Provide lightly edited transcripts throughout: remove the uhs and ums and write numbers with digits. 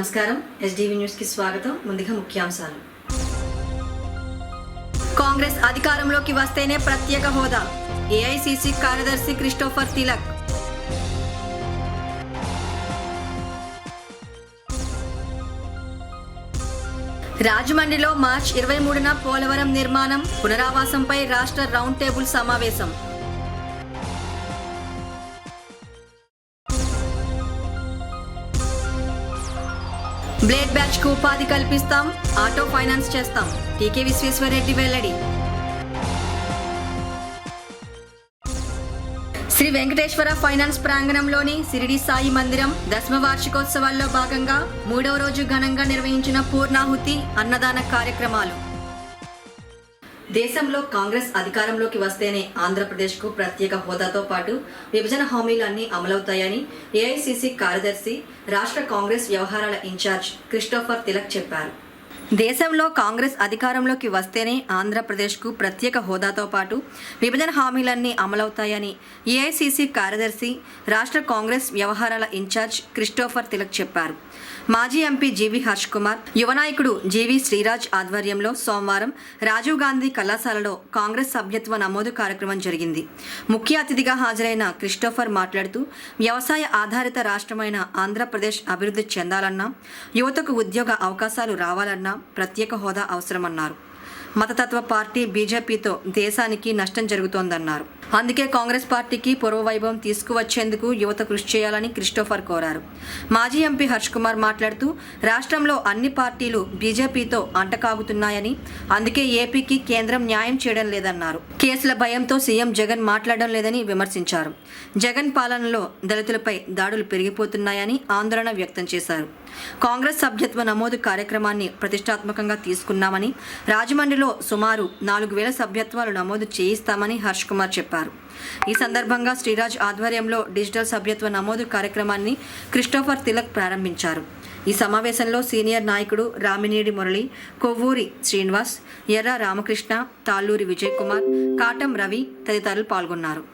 నమస్కారం SDV news కి స్వాగతం. ముందుగా ముఖ్యాంశాలు. కాంగ్రెస్ అధికారంలోకి వస్తేనే ప్రత్యేక హోదా. ఏఐసీసీ కార్యదర్శి క్రిస్టోఫర్ తిలక్. రాజమండ్రిలో మార్చి 23న పోలవరం నిర్మాణం పునరావాసంపై రాష్ట్ర రౌండ్ టేబుల్ సమావేశం. బ్లేడ్ బ్యాచ్ కు ఉపాధి కల్పిస్తాం, ఆటో ఫైనాన్స్ చేస్తాం. టీకే విశ్వేశ్వరరెడ్డి వెల్లడి. శ్రీ వెంకటేశ్వర ఫైనాన్స్ ప్రాంగణంలోని సిరిడి సాయి మందిరం దశమ వార్షికోత్సవాల్లో భాగంగా 3వ రోజు ఘనంగా నిర్వహించిన పూర్ణాహుతి అన్నదాన కార్యక్రమాలు. దేశంలో కాంగ్రెస్ అధికారంలోకి వస్తేనే ఆంధ్రప్రదేశ్కు ప్రత్యేక హోదాతో పాటు విభజన హామీలు అన్నీ అమలవుతాయని ఏఐసీసీ కార్యదర్శి, రాష్ట్ర కాంగ్రెస్ వ్యవహారాల ఇన్ఛార్జ్ క్రిస్టోఫర్ తిలక్ చెప్పారు. దేశంలో కాంగ్రెస్ అధికారంలోకి వస్తేనే ఆంధ్రప్రదేశ్కు ప్రత్యేక హోదాతో పాటు విభజన హామీలన్నీ అమలవుతాయని ఏఐసీసీ కార్యదర్శి, రాష్ట్ర కాంగ్రెస్ వ్యవహారాల ఇన్ఛార్జ్ క్రిస్టోఫర్ తిలక్ చెప్పారు. మాజీ ఎంపీ జీవీ హర్ష్ కుమార్, యువ నాయకుడు జీవీ శ్రీరాజ్ ఆధ్వర్యంలో సోమవారం రాజీవ్ గాంధీ కళాశాలలో కాంగ్రెస్ సభ్యత్వ నమోదు కార్యక్రమం జరిగింది. ముఖ్య అతిథిగా హాజరైన క్రిస్టోఫర్ మాట్లాడుతూ, వ్యవసాయ ఆధారిత రాష్ట్రమైన ఆంధ్రప్రదేశ్ అభివృద్ధి చెందాలన్నా, యువతకు ఉద్యోగ అవకాశాలు రావాలన్నా ప్రత్యేక హోదా అవసరమన్నారు. మతతత్వ పార్టీ బీజేపీతో దేశానికి నష్టం జరుగుతోందన్నారు. అందుకే కాంగ్రెస్ పార్టీకి పూర్వవైభవం తీసుకువచ్చేందుకు యువత కృషి చేయాలని క్రిస్టోఫర్ కోరారు. మాజీ ఎంపీ హర్ష్ కుమార్ మాట్లాడుతూ, రాష్ట్రంలో అన్ని పార్టీలు బీజేపీతో అంటకాగుతున్నాయని, అందుకే ఏపీకి కేంద్రం న్యాయం చేయడం లేదన్నారు. కేసుల భయంతో సీఎం జగన్ మాట్లాడడం లేదని విమర్శించారు. జగన్ పాలనలో దళితులపై దాడులు పెరిగిపోతున్నాయని ఆందోళన వ్యక్తం చేశారు. కాంగ్రెస్ సభ్యత్వ నమోదు కార్యక్రమాన్ని ప్రతిష్టాత్మకంగా తీసుకున్నామని, రాజమండ్రిలో సుమారు 4,000 సభ్యత్వాలు నమోదు చేయిస్తామని హర్ష్ కుమార్ చెప్పారు. ఈ సందర్భంగా శ్రీరాజ్ ఆధ్వర్యంలో డిజిటల్ సభ్యత్వ నమోదు కార్యక్రమాన్ని క్రిస్టోఫర్ తిలక్ ప్రారంభించారు. ఈ సమావేశంలో సీనియర్ నాయకుడు రామినేడి మురళి, కొవ్వూరి శ్రీనివాస్, ఎర్ర రామకృష్ణ, తాళ్ళూరి విజయ్ కుమార్, కాటం రవి తదితరులు పాల్గొన్నారు.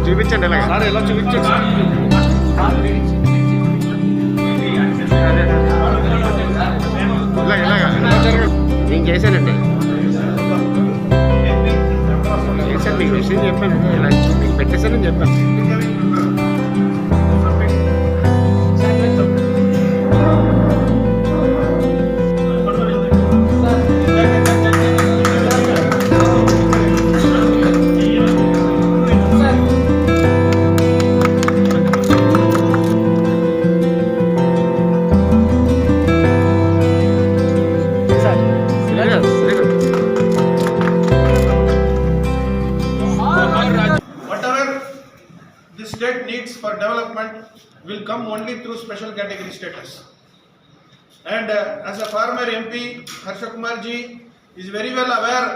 చూపించండి ఎలా చూపించండి నేను చేశానండి మీకు విషయం చెప్పాను, ఇలా మీకు పెట్టేశానని చెప్పాను. State needs for development will come only through special category status. And as a former MP, Harsha Kumar ji is very well aware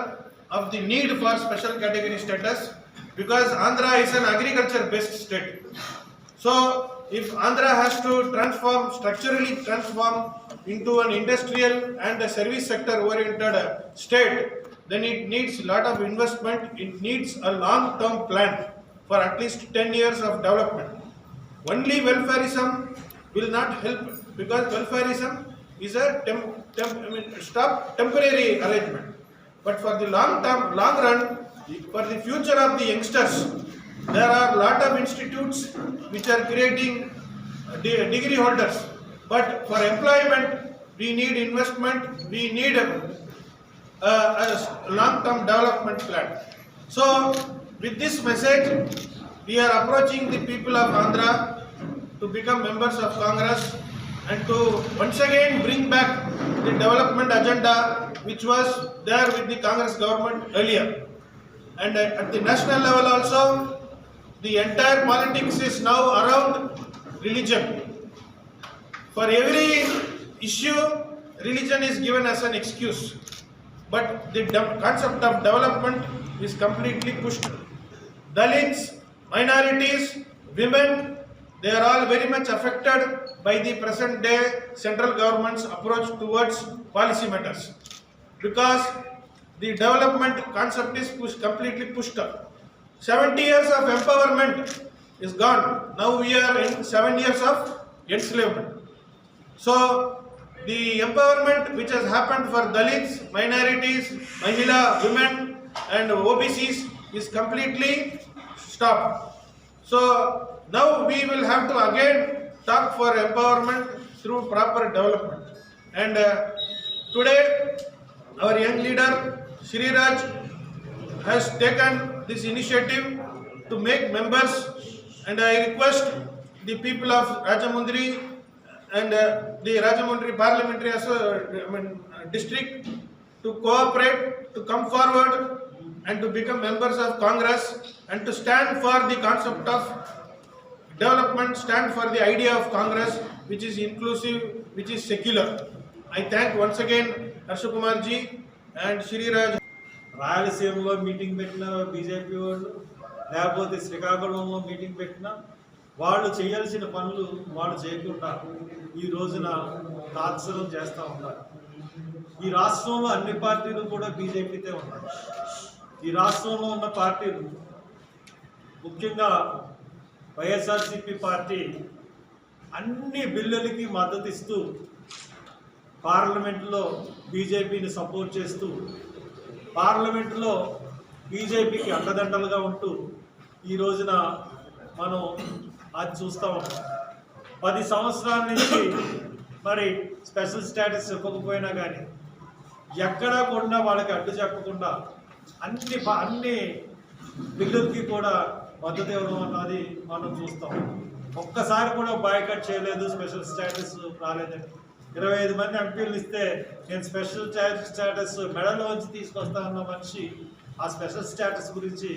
of the need for special category status because Andhra is an agriculture based state. So if Andhra has to structurally transform into an industrial and a service sector oriented state, then it needs a lot of investment. It needs a long term plan for at least 10 years of development. Only welfareism will not help because welfareism is a temporary arrangement. But for the long run, for the future of the youngsters, there are a lot of institutes which are creating degree holders. But for employment, we need investment, we need a long-term development plan. So, with this message, we are approaching the people of Andhra to become members of Congress and to once again bring back the development agenda which was there with the Congress government earlier. And at the national level also, the entire politics is now around religion. For every issue, religion is given as an excuse. But the concept of development is completely pushed. Dalits, minorities, women, they are all very much affected by the present day central government's approach towards policy matters, because the development concept is completely pushed up. 70 years of empowerment is gone. Now we are in 7 years of enslavement. So the empowerment which has happened for Dalits, minorities, Mahila, women and OBCs is completely stopped. So now we will have to again talk for empowerment through proper development. And today our young leader Shri Raj has taken this initiative to make members, and I request the people of Rajamundry and the Rajamundry Parliamentary District to cooperate, to come forward and to become members of Congress and to stand for the concept of development, stand for the idea of Congress which is inclusive, which is secular. I thank once again Harsha Kumar ji and Shri Raj. రాయలసీమలో meeting పెట్టిన BJP వాళ్ళు, లేకపోతే శ్రీకాకుళంలో meeting పెట్టిన వాళ్ళు చేయాల్సిన పనులు వాళ్ళు చేయకుండా ఈ రోజున తాత్సరం చేస్తూ ఉన్నారు. ఈ రాష్ట్రంలో అన్ని పార్టీలు కూడా బీజేపీతో ఉన్నాయి. ఈ రాష్ట్రంలో ఉన్న పార్టీలు, ముఖ్యంగా వైఎస్ఆర్సీపీ పార్టీ అన్ని బిల్లులకి మద్దతు ఇస్తూ పార్లమెంట్లో బీజేపీని సపోర్ట్ చేస్తూ, పార్లమెంట్లో బీజేపీకి అండదండలుగా ఉంటూ ఈ రోజున మనం అది చూస్తూ ఉంటాం. 10 సంవత్సరాల నుంచి మరి స్పెషల్ స్టేటస్ ఇవ్వకపోయినా కానీ ఎక్కడా కూడా వాళ్ళకి అడ్డు చెప్పకుండా అన్ని బిల్లులకి కూడా మద్దతు ఇవ్వడం అన్నది మనం చూస్తాం. ఒక్కసారి కూడా బాయ్కట్ చేయలేదు, స్పెషల్ స్టేటస్ రాలేదని. 25 మంది ఎంపీలు ఇస్తే నేను స్పెషల్ స్టేటస్ మెడలోంచి తీసుకొస్తానన్న మనిషి ఆ స్పెషల్ స్టేటస్ గురించి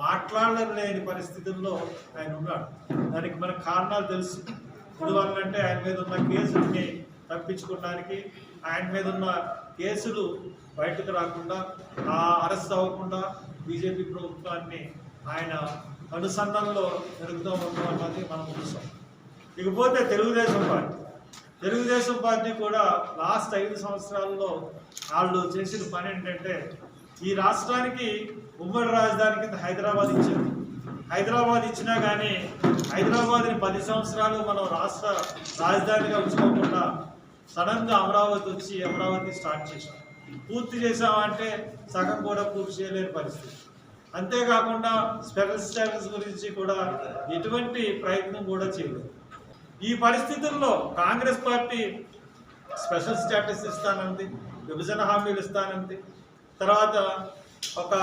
మాట్లాడలేని పరిస్థితుల్లో ఆయన ఉన్నాడు. దానికి మనకు కారణాలు తెలుసు. ఎందువల్లంటే ఆయన మీద ఉన్న కేసుల్ని తప్పించుకోవడానికి, ఆయన మీద ఉన్న కేసులు బయటకు రాకుండా, అరెస్ట్ అవ్వకుండా బీజేపీ ప్రభుత్వాన్ని ఆయన అనుసంధానంలో జరుగుతూ ఉండడం అన్నది మనం చూసాం. ఇకపోతే తెలుగుదేశం పార్టీ కూడా లాస్ట్ 5 సంవత్సరాల్లో వాళ్ళు చేసిన పని ఏంటంటే, ఈ రాష్ట్రానికి ఉమ్మడి రాజధాని కింద హైదరాబాద్ ఇచ్చారు. హైదరాబాద్ ఇచ్చినా కానీ హైదరాబాద్ని 10 సంవత్సరాలు మనం రాష్ట్ర రాజధానిగా ఉంచుకోకుండా సడన్గా అమరావతి స్టార్ట్ చేసాం. పూర్తి చేసామంటే సగం కూడా పూర్తి చేయలేని పరిస్థితి. అంతేకాకుండా స్పెషల్ స్టేటస్ గురించి కూడా ఎటువంటి ప్రయత్నం కూడా చేయలేదు. ఈ పరిస్థితుల్లో కాంగ్రెస్ పార్టీ స్పెషల్ స్టేటస్ ఇస్తానంది, విభజన హామీలు ఇస్తానంది, తర్వాత ఒక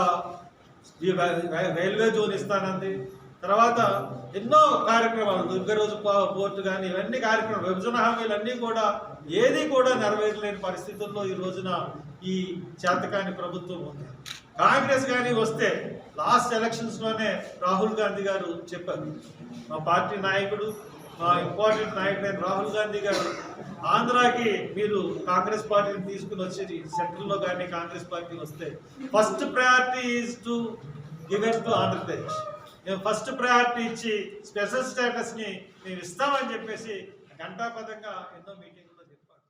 రైల్వే జోన్ ఇస్తానంది, తర్వాత ఎన్నో కార్యక్రమాలు, దుర్గరోజు పోర్టు కానీ ఇవన్నీ కార్యక్రమాలు, విభజన హామీలన్నీ కూడా ఏది కూడా నెరవేరలేని పరిస్థితుల్లో ఈ రోజున ఈ చేతకాని ప్రభుత్వం ఉంది. కాంగ్రెస్ కానీ వస్తే లాస్ట్ ఎలక్షన్స్లోనే రాహుల్ గాంధీ గారు చెప్పారు, మా పార్టీ నాయకుడు, మా ఇంపార్టెంట్ నాయకుడైన రాహుల్ గాంధీ గారు, ఆంధ్రాకి మీరు కాంగ్రెస్ పార్టీని తీసుకుని వచ్చేది, సెంట్రల్లో కానీ కాంగ్రెస్ పార్టీ వస్తే first priority is to give it to Andhra Pradesh. మేము ఫస్ట్ ప్రయారిటీ ఇచ్చి స్పెషల్ స్టేటస్ని మేము ఇస్తామని చెప్పేసి ఘంటాపథంగా ఎన్నో మీటింగ్లో చెప్పారు.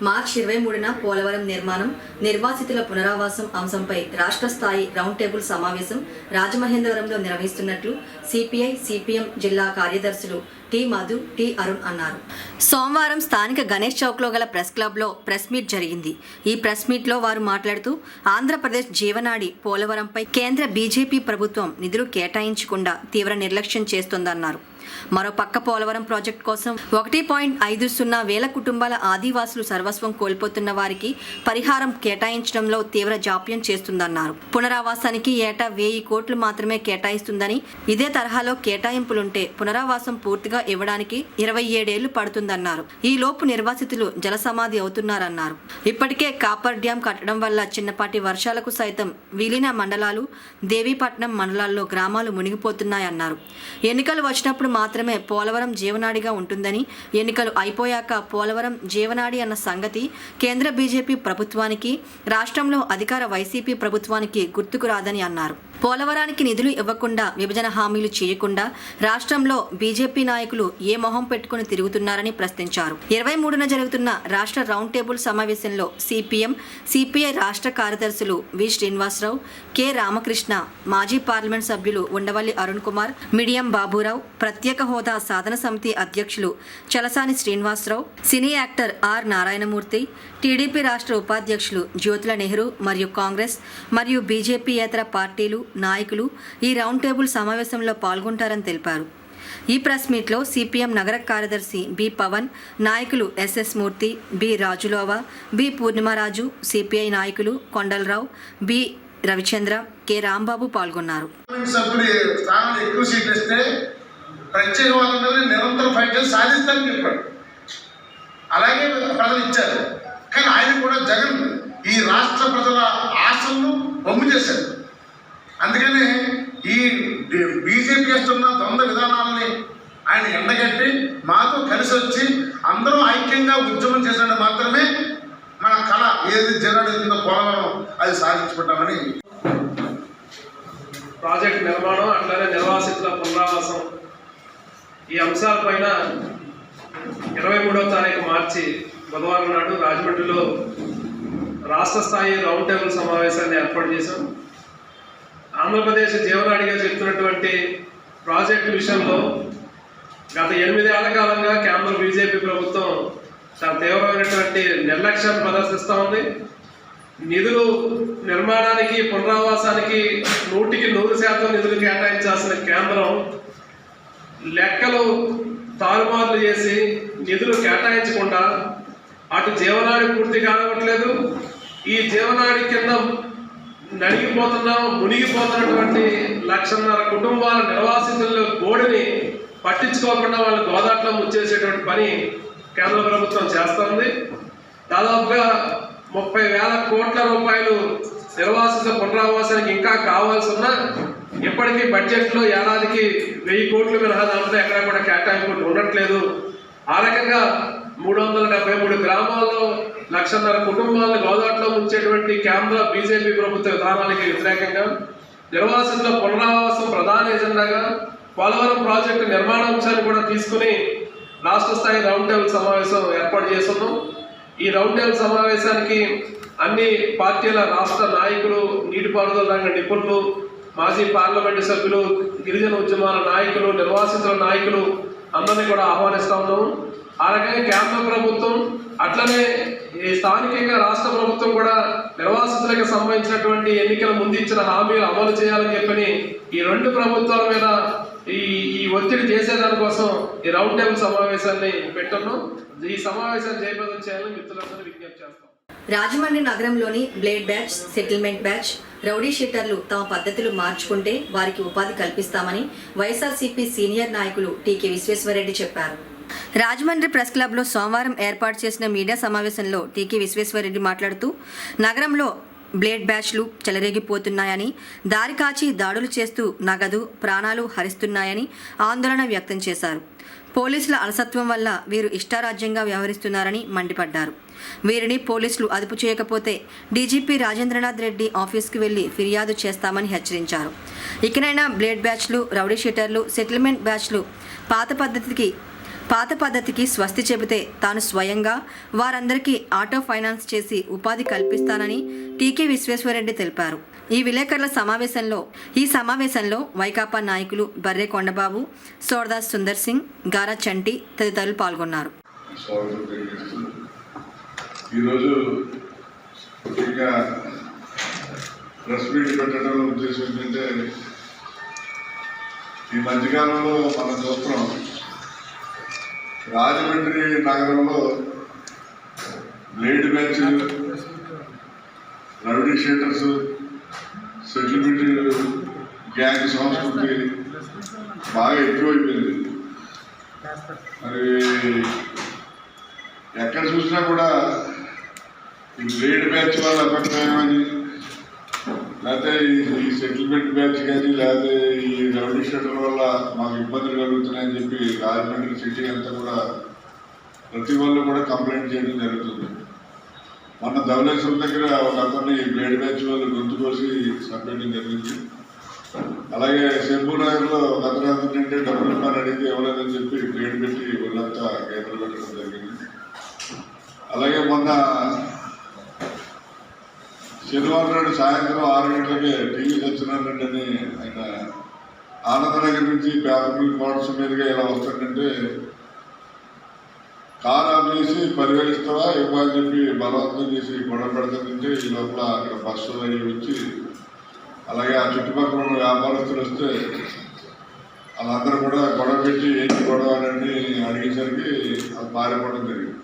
మార్చి 23న పోలవరం నిర్మాణం, నిర్వాసితుల పునరావాసం అంశంపై రాష్ట్ర స్థాయి రౌండ్ టేబుల్ సమావేశం రాజమహేంద్రవరంలో నిర్వహిస్తున్నట్లు సిపిఐ సిపిఎం జిల్లా కార్యదర్శులు టి మధు, టి అరుణ్ అన్నారు. సోమవారం స్థానిక గణేష్ చౌక్లో గల ప్రెస్ క్లబ్లో ప్రెస్ మీట్ జరిగింది. ఈ ప్రెస్ మీట్లో వారు మాట్లాడుతూ ఆంధ్రప్రదేశ్ జీవనాడి పోలవరంపై కేంద్ర బీజేపీ ప్రభుత్వం నిధులు కేటాయించకుండా తీవ్ర నిర్లక్ష్యం చేస్తోందన్నారు. మరోపక్క పోలవరం ప్రాజెక్టు కోసం 1.50 వేల కుటుంబాల ఆదివాసులు సర్వస్వం కోల్పోతున్న వారికి పరిహారం కేటాయించడంలో తీవ్ర జాప్యం చేస్తుందన్నారు. పునరావాసానికి ఏటా 1000 కోట్లు మాత్రమే కేటాయిస్తుందని, ఇదే తరహాలో కేటాయింపులుంటే పునరావాసం పూర్తిగా ఇవ్వడానికి 27 ఏళ్లు పడుతుందన్నారు. ఈ లోపు నిర్వాసితులు జలసమాధి అవుతున్నారన్నారు. ఇప్పటికే కాపర్ డ్యాం కట్టడం వల్ల చిన్నపాటి వర్షాలకు సైతం విలీన మండలాలు, దేవీపట్నం మండలాల్లో గ్రామాలు మునిగిపోతున్నాయన్నారు. ఎన్నికలు వచ్చినప్పుడు మాత్రమే పోలవరం జీవనాడిగా ఉంటుందని, ఎన్నికలు అయిపోయాక పోలవరం జీవనాడి అన్న సంగతి కేంద్ర బీజేపీ ప్రభుత్వానికి, రాష్ట్రంలో అధికార వైసీపీ ప్రభుత్వానికి గుర్తుకు రాదని అన్నారు. పోలవరానికి నిధులు ఇవ్వకుండా విభజన హామీలు చేయకుండా రాష్ట్రంలో బీజేపీ నాయకులు ఏ మొహం పెట్టుకుని తిరుగుతున్నారని ప్రశ్నించారు. 23న జరుగుతున్న రాష్ట్ర రౌండ్ టేబుల్ సమావేశంలో సిపిఎం, సిపిఐ రాష్ట్ర కార్యదర్శులు వి శ్రీనివాసరావు, కె రామకృష్ణ, మాజీ పార్లమెంట్ సభ్యులు ఉండవల్లి అరుణ్ కుమార్, మిడియం బాబురావు, ప్రత్యేక హోదా సాధన సమితి అధ్యక్షులు Chalasani Srinivasarao, cine actor R Narayanamurthy, TDP రాష్ట్ర ఉపాధ్యక్షులు జ్యోతుల నెహ్రూ మరియు కాంగ్రెస్ మరియు బీజేపీయేతర పార్టీలు నాయకులు ఈ రౌండ్ టేబుల్ సమావేశంలో పాల్గొంటారని తెలిపారు. ఈ ప్రెస్ మీట్లో సిపిఎం నగర కార్యదర్శి బి పవన్, నాయకులు ఎస్ఎస్ మూర్తి, బి రాజులోవా, బి పూర్ణిమరాజు, సిపిఐ నాయకులు కొండలరావు, బి రవిచంద్ర, కె రాంబాబు పాల్గొన్నారు. అలాగే ప్రజలు ఇచ్చారు. కానీ ఆయన కూడా జగన్ ఈ రాష్ట్ర ప్రజల ఆశలను బొమ్ము చేశారు. అందుకని ఈ బీజేపీ చేస్తున్న ద్వంద్వ విధానాలని ఆయన ఎండగట్టి మాతో కలిసి వచ్చి అందరూ ఐక్యంగా ఉద్యమం చేసినట్టు మాత్రమే మన కళ ఏది జరగడుతుందో పోలవరం అది సాధించుకుంటామని. ప్రాజెక్ట్ నిర్మాణం అట్లానే నిర్వాసితుల పునరావాసం ఈ అంశాలపైన 23వ తారీఖు మార్చి బుధవారం నాడు రాజమండ్రిలో రాష్ట్ర స్థాయి రౌండ్ టేబుల్ సమావేశాన్ని ఏర్పాటు చేశాం. ఆంధ్రప్రదేశ్ జీవనాడిగా చెప్తున్నటువంటి ప్రాజెక్టు విషయంలో గత 8 ఏళ్ల కాలంగా కేంద్ర బీజేపీ ప్రభుత్వం చాలా తీవ్రమైనటువంటి నిర్లక్ష్యాన్ని ప్రదర్శిస్తూ ఉంది. నిధులు నిర్మాణానికి పునరావాసానికి 100% నిధులు కేటాయించాల్సిన కేంద్రం లెక్కలు తారుమారులు చేసి నిధులు కేటాయించకుండా అటు జీవనాడి పూర్తి కానివ్వట్లేదు, ఈ జీవనాడి కింద మునిగిపోతున్నటువంటి 1,50,000 కుటుంబాల నిర్వాసితుల గోడిని పట్టించుకోకుండా వాళ్ళు గోదాట్లో ముచ్చేసేటువంటి పని కేంద్ర ప్రభుత్వం చేస్తోంది. దాదాపుగా 30,000 కోట్ల రూపాయలు నిర్వాసిత పునరావాసానికి ఇంకా కావాల్సి ఉన్నా ఇప్పటికీ బడ్జెట్లో ఏడాదికి 1000 కోట్లు మినహా దాంట్లో ఎక్కడ కూడా కేటాయింపులు ఉండట్లేదు. ఆ రకంగా 373 గ్రామాల్లో 1,50,000 కుటుంబాలను గోదాట్లో ఉంచేటువంటి కేంద్ర బీజేపీ ప్రభుత్వ విధానానికి వ్యతిరేకంగా నిర్వాసితుల పునరావాసం ప్రధాన ఎజెండాగా పోలవరం ప్రాజెక్టు నిర్మాణాంశాన్ని కూడా తీసుకుని రాష్ట్ర స్థాయి రౌండ్ టేబుల్ సమావేశం ఏర్పాటు చేస్తున్నాం. ఈ రౌండ్ టేబుల్ సమావేశానికి అన్ని పార్టీల రాష్ట్ర నాయకులు, నీటిపారుదల రంగ నిపుణులు, మాజీ పార్లమెంటు సభ్యులు, గిరిజన ఉద్యమాల నాయకులు, నిర్వాసితుల నాయకులు అందరినీ కూడా ఆహ్వానిస్తా ఉన్నాము. ఆ రకంగా కేంద్ర ప్రభుత్వం అట్లనే ఈ స్థానికంగా రాష్ట్ర ప్రభుత్వం కూడా నిర్వాసితులకు సంబంధించినటువంటి ఎన్నికల ముందు ఇచ్చిన హామీలు అమలు చేయాలని చెప్పని ఈ 2 ప్రభుత్వాల మీద ఈ ఒత్తిడి చేసేదానికోసం ఈ రౌండ్ టేబుల్ సమావేశాన్ని పెట్టున్నాం. ఈ సమావేశాన్ని జయప్రదం చేయాలని మిత్రులందరూ విజ్ఞప్తి చేస్తాం. రాజమండ్రి నగరంలోని blade batch, settlement batch, rowdy షీటర్లు తమ పద్ధతులు మార్చుకుంటే వారికి ఉపాధి కల్పిస్తామని వైఎస్ఆర్సీపీ సీనియర్ నాయకులు టీకే విశ్వేశ్వరరెడ్డి చెప్పారు. రాజమండ్రి ప్రెస్ క్లబ్లో సోమవారం ఏర్పాటు చేసిన మీడియా సమావేశంలో టీకే విశ్వేశ్వరరెడ్డి మాట్లాడుతూ నగరంలో బ్లేడ్ బ్యాచ్లు చెలరేగిపోతున్నాయని, దారి కాచి దాడులు చేస్తూ నగదు, ప్రాణాలు హరిస్తున్నాయని ఆందోళన వ్యక్తం చేశారు. పోలీసుల అలసత్వం వల్ల వీరు ఇష్టారాజ్యంగా వ్యవహరిస్తున్నారని మండిపడ్డారు. వీరిని పోలీసులు అదుపు చేయకపోతే డీజీపీ రాజేంద్రనాథ్ రెడ్డి ఆఫీస్కి వెళ్లి ఫిర్యాదు చేస్తామని హెచ్చరించారు. ఇకనైనా బ్లేడ్ బ్యాచ్లు, రౌడీ షీటర్లు, సెటిల్మెంట్ బ్యాచ్లు పాత పద్ధతికి స్వస్తి చెబితే తాను స్వయంగా వారందరికీ ఆటో ఫైనాన్స్ చేసి ఉపాధి కల్పిస్తానని టీకే విశ్వేశ్వరరెడ్డి తెలిపారు. ఈ విలేకరుల సమావేశంలో వైకాపా నాయకులు బర్రె కొండబాబు, సోర్దాస్ సుందర్ సింగ్, గారా చంటి తదితరులు పాల్గొన్నారు. ఈరోజు ముఖ్యంగా ప్రెస్ మీట్ పెట్టడం ఉద్దేశం ఏంటంటే ఈ మధ్యకాలంలో మనం చూస్తున్నాం రాజమండ్రి నగరంలో blade batch, rowdy sheeters, settlement gang సంస్కృతి బాగా ఎక్కువైపోయింది. మరి ఎక్కడ చూసినా కూడా ఈ బ్లేడ్ బ్యాచ్ వాళ్ళ అపక్రమని, లేకపోతే ఈ సెటిల్మెంట్ బ్యాచ్ కానీ, లేకపోతే ఈ రౌడీ షీటర్ వల్ల మాకు ఇబ్బందులు కలుగుతున్నాయని చెప్పి రాజమండ్రి సిటీ అంతా కూడా ప్రతి వాళ్ళు కూడా కంప్లైంట్ చేయడం జరుగుతుంది. మొన్న ధవళేశ్వరం దగ్గర ఒక అతన్ని బ్లేడ్ బ్యాచ్ వాళ్ళు గొంతు కోసి చంపేయడం జరిగింది. అలాగే శంభూ నగర్లో గతరాత్రి అంటే డబ్బులు పని అడిగితే ఇవ్వలేదని చెప్పి ప్లేట్ పెట్టి వాళ్ళంతా కేంద్రం పెట్టడం జరిగింది. అలాగే మొన్న శనివారం నాడు సాయంత్రం 6 గంటలకే టీవీ సత్యనారాయణ అని ఆయన ఆనందనగర్ నుంచి పేపర్ క్వార్టర్స్ మీదుగా ఇలా వస్తుందంటే కారు ఆఫ్ చేసి 10,000 ఇస్తావా ఇవ్వాలని చెప్పి బలవంతం చేసి గొడవ పెడతానంటే ఈ లోపల అక్కడ బస్సు అయ్యి వచ్చి అలాగే ఆ చుట్టుపక్కల ఉన్న వ్యాపారస్తులు వస్తే వాళ్ళందరూ కూడా గొడవ పెట్టి ఏంటి గొడవ అని అడిగేసరికి అది పారిపోవడం జరిగింది.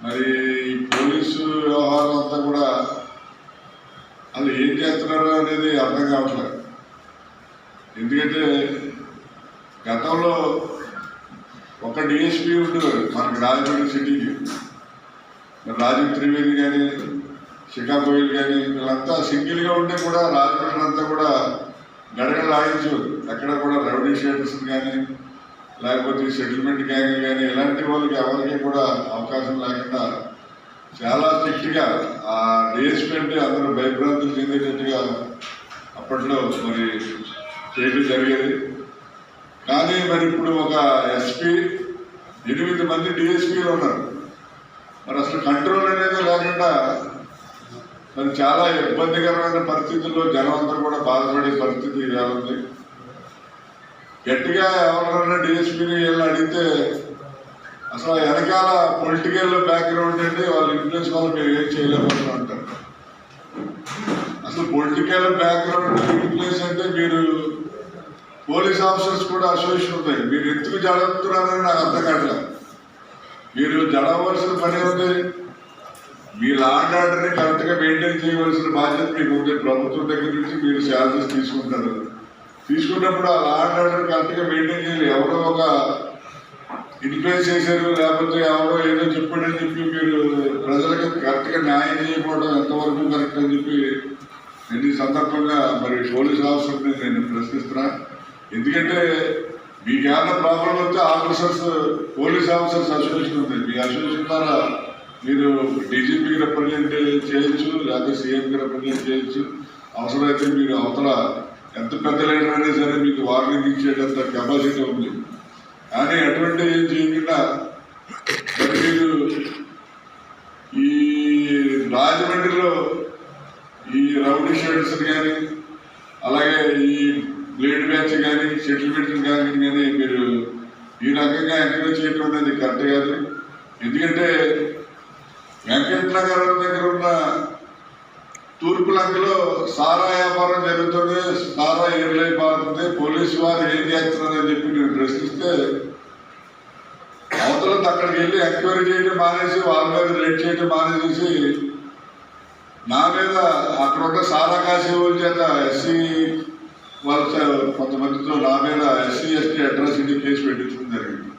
మరి పోలీసు వ్యవహారం అంతా కూడా వాళ్ళు ఏం చేస్తున్నారు అనేది అర్థం కావట్లేదు. ఎందుకంటే గతంలో ఒక డిఎస్పీ ఉండేవారు మనకి రాజమండ్రి సిటీకి. రాజీవ్ త్రివేది కానీ షికాగోయిల్ కానీ వీళ్ళంతా సింగిల్గా ఉంటే కూడా రాజమండ్రి అంతా కూడా గడగడలు ఆడించేవారు. ఎక్కడ కూడా రౌడీ షీటర్స్ కానీ లేకపోతే సెటిల్మెంట్ గ్యాంగ్ కానీ ఇలాంటి వాళ్ళకి ఎవరికి కూడా అవకాశం లేకుండా చాలా స్ట్రిక్ట్గా ఆ డిఎస్పీ అంటే అందరూ భయభ్రాంతులు చెందేటట్టుగా అప్పట్లో మరి చేయడం జరిగేది. కానీ మరి ఇప్పుడు ఒక ఎస్పీ 8 మంది డిఎస్పీలు ఉన్నారు. మరి అసలు కంట్రోల్ అనేది లేకుండా మరి చాలా ఇబ్బందికరమైన పరిస్థితుల్లో జనం అందరూ కూడా బాధపడే పరిస్థితి ఇలా ఉంది. గట్టిగా ఎవరైనా డిఎస్పీని వీళ్ళు అడిగితే అసలు వెనకాల పొలిటికల్ బ్యాక్గ్రౌండ్ అంటే వాళ్ళ ఇన్ఫ్లుయెన్స్ వల్ల మీరు ఏం చేయలేకపోతున్నా అంటారు. అసలు పొలిటికల్ బ్యాక్గ్రౌండ్ ఇన్ఫ్లుయెన్స్ అంటే మీరు పోలీస్ ఆఫీసర్స్ కూడా అసోసియేషన్ ఉంటాయి. మీరు ఎందుకు జడుతున్నారని నాకు అర్థం కావట్లేదు. మీరు జడవలసిన పని ఉంది. మీ లా అండ్ ఆర్డర్ని కరెక్ట్గా మెయింటైన్ చేయవలసిన బాధ్యత మీకు ఉంది. ప్రభుత్వం దగ్గర నుంచి మీరు శాలరీస్ తీసుకుంటారు. తీసుకున్నప్పుడు ఆ లా అండ్ ఆర్డర్ కరెక్ట్గా మెయింటైన్ చేయాలి. ఎవరో ఒక ఇన్ఫ్లుయెన్స్ చేశారు లేకపోతే ఎవరో ఏదో చెప్పాడని చెప్పి మీరు ప్రజలకు కరెక్ట్గా న్యాయం చేయకపోవడం ఎంతవరకు కరెక్ట్ అని చెప్పి నేను ఈ సందర్భంగా మరి పోలీస్ ఆఫీసర్ని నేను ప్రశ్నిస్తున్నా. ఎందుకంటే మీకు ఏమైనా ప్రాబ్లం వస్తే ఆఫీసర్స్ పోలీస్ ఆఫీసర్స్ అసోసియేషన్ ఉంది. మీ అసోసియేషన్ ద్వారా మీరు డీజీపీకి రిప్రజెంట్ చేయొచ్చు లేకపోతే సీఎంకి రిప్రజెంట్ చేయొచ్చు. అవసరమైతే మీరు అవతల ఎంత పెద్ద లీడర్ అయినా సరే మీకు వార్నింగ్ ఇచ్చేటంత కెపాసిటీ ఉంది. కానీ అటువంటి ఏం చేయకుండా మరి మీరు ఈ రాజమండ్రిలో ఈ రౌడీ షీటర్స్ కానీ అలాగే ఈ బ్లేడ్ బ్యాచ్ కానీ సెటిల్మెంట్ కానీ మీరు ఈ రకంగా ఎంకరేజ్ చేయడం అనేది కరెక్ట్ కాదు. ఎందుకంటే వెంకట నగరం దగ్గర ఉన్న తూర్పు లంకలో సారా వ్యాపారం జరుగుతుంది. సారా ఏర్లైపోతుంది. పోలీసు వారు ఏం చేస్తున్నారని చెప్పి నేను ప్రశ్నిస్తే అవతల అక్కడికి వెళ్ళి ఎంక్వైరీ చేయడం మానేసి వాళ్ళ మీద రేట్ చేయడం మానేసి నా మీద అక్కడ ఉన్న సారా కాసే వాళ్ళ చేత ఎస్సీ వాళ్ళ కొంతమందితో నా మీద ఎస్సీ ఎస్టీ అట్రాసిటీ కేసు పెట్టించడం జరిగింది.